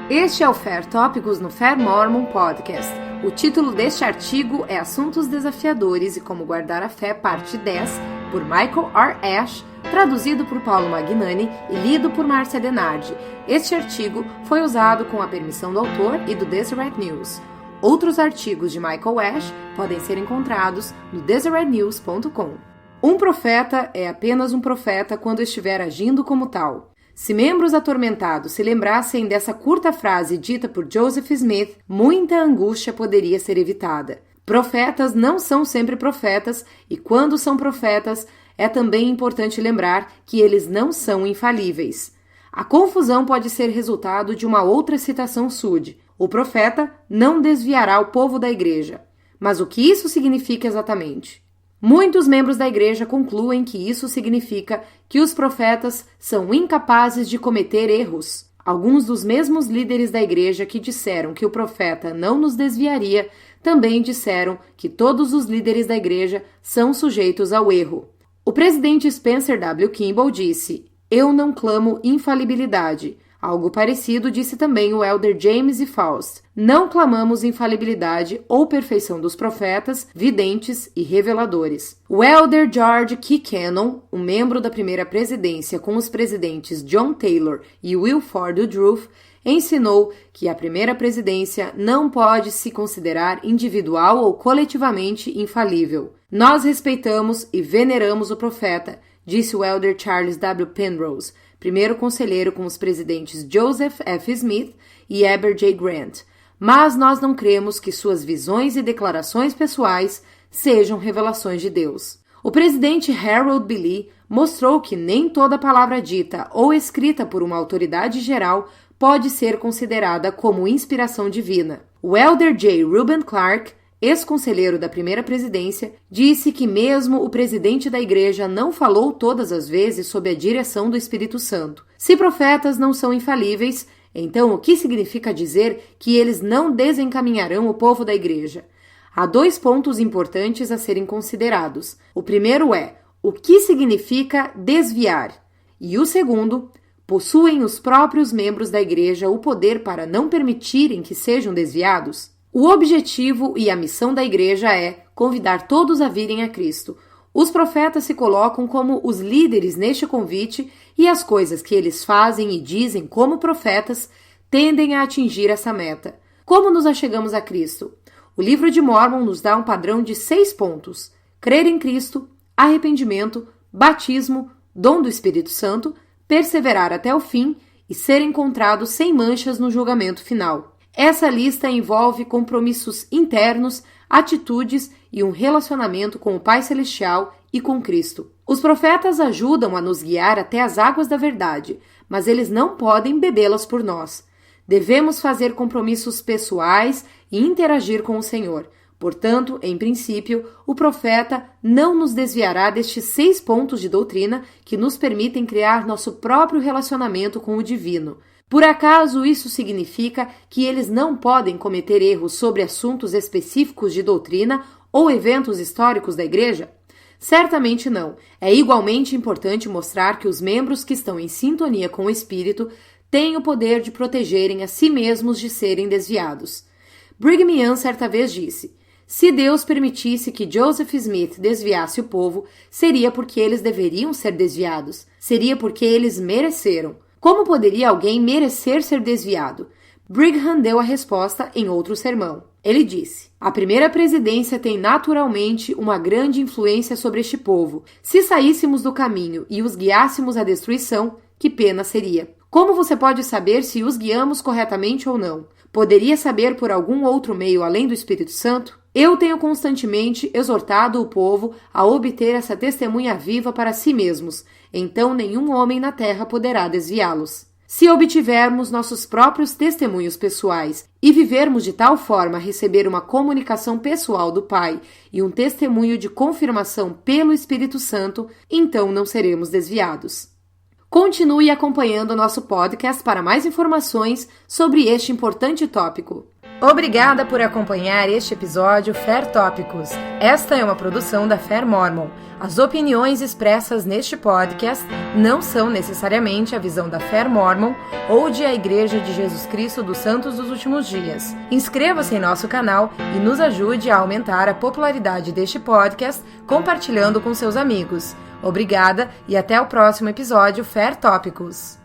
Este é o Fair Tópicos no Fair Mormon Podcast. O título deste artigo é Assuntos Desafiadores e Como Guardar a Fé, parte 10, por Michael R. Ash, traduzido por Paulo Magnani e lido por Márcia Denardi. Este artigo foi usado com a permissão do autor e do Deseret News. Outros artigos de Michael Ash podem ser encontrados no DeseretNews.com. Um profeta é apenas um profeta quando estiver agindo como tal. Se membros atormentados se lembrassem dessa curta frase dita por Joseph Smith, muita angústia poderia ser evitada. Profetas não são sempre profetas, e quando são profetas, é também importante lembrar que eles não são infalíveis. A confusão pode ser resultado de uma outra citação Sud. O profeta não desviará o povo da igreja. Mas o que isso significa exatamente? Muitos membros da igreja concluem que isso significa que os profetas são incapazes de cometer erros. Alguns dos mesmos líderes da igreja que disseram que o profeta não nos desviaria, também disseram que todos os líderes da igreja são sujeitos ao erro. O presidente Spencer W. Kimball disse: "Eu não clamo infalibilidade." Algo parecido disse também o elder James E. Faust. Não clamamos infalibilidade ou perfeição dos profetas, videntes e reveladores. O elder George K. Cannon, um membro da primeira presidência com os presidentes John Taylor e Wilford Woodruff, ensinou que a primeira presidência não pode se considerar individual ou coletivamente infalível. Nós respeitamos e veneramos o profeta, disse o elder Charles W. Penrose, primeiro conselheiro com os presidentes Joseph F. Smith e Heber J. Grant, mas nós não cremos que suas visões e declarações pessoais sejam revelações de Deus. O presidente Harold B. Lee mostrou que nem toda palavra dita ou escrita por uma autoridade geral pode ser considerada como inspiração divina. O elder J. Reuben Clark, ex-conselheiro da primeira presidência, disse que mesmo o presidente da igreja não falou todas as vezes sob a direção do Espírito Santo. Se profetas não são infalíveis, então o que significa dizer que eles não desencaminharão o povo da igreja? Há dois pontos importantes a serem considerados. O primeiro é, o que significa desviar? E o segundo, possuem os próprios membros da igreja o poder para não permitirem que sejam desviados? O objetivo e a missão da igreja é convidar todos a virem a Cristo. Os profetas se colocam como os líderes neste convite e as coisas que eles fazem e dizem como profetas tendem a atingir essa meta. Como nos achegamos a Cristo? O livro de Mórmon nos dá um padrão de 6 pontos: crer em Cristo, arrependimento, batismo, dom do Espírito Santo, perseverar até o fim e ser encontrado sem manchas no julgamento final. Essa lista envolve compromissos internos, atitudes e um relacionamento com o Pai Celestial e com Cristo. Os profetas ajudam a nos guiar até as águas da verdade, mas eles não podem bebê-las por nós. Devemos fazer compromissos pessoais e interagir com o Senhor. Portanto, em princípio, o profeta não nos desviará destes 6 pontos de doutrina que nos permitem criar nosso próprio relacionamento com o divino. Por acaso isso significa que eles não podem cometer erros sobre assuntos específicos de doutrina ou eventos históricos da igreja? Certamente não. É igualmente importante mostrar que os membros que estão em sintonia com o Espírito têm o poder de protegerem a si mesmos de serem desviados. Brigham Young certa vez disse: "Se Deus permitisse que Joseph Smith desviasse o povo, seria porque eles deveriam ser desviados. Seria porque eles mereceram. Como poderia alguém merecer ser desviado?" Brigham deu a resposta em outro sermão. Ele disse: "A primeira presidência tem naturalmente uma grande influência sobre este povo. Se saíssemos do caminho e os guiássemos à destruição, que pena seria. Como você pode saber se os guiamos corretamente ou não? Poderia saber por algum outro meio além do Espírito Santo? Eu tenho constantemente exortado o povo a obter essa testemunha viva para si mesmos, então nenhum homem na terra poderá desviá-los. Se obtivermos nossos próprios testemunhos pessoais e vivermos de tal forma a receber uma comunicação pessoal do Pai e um testemunho de confirmação pelo Espírito Santo, então não seremos desviados." Continue acompanhando o nosso podcast para mais informações sobre este importante tópico. Obrigada por acompanhar este episódio Fé Tópicos. Esta é uma produção da Fé Mormon. As opiniões expressas neste podcast não são necessariamente a visão da Fé Mormon ou de a Igreja de Jesus Cristo dos Santos dos Últimos Dias. Inscreva-se em nosso canal e nos ajude a aumentar a popularidade deste podcast compartilhando com seus amigos. Obrigada e até o próximo episódio Fé Tópicos.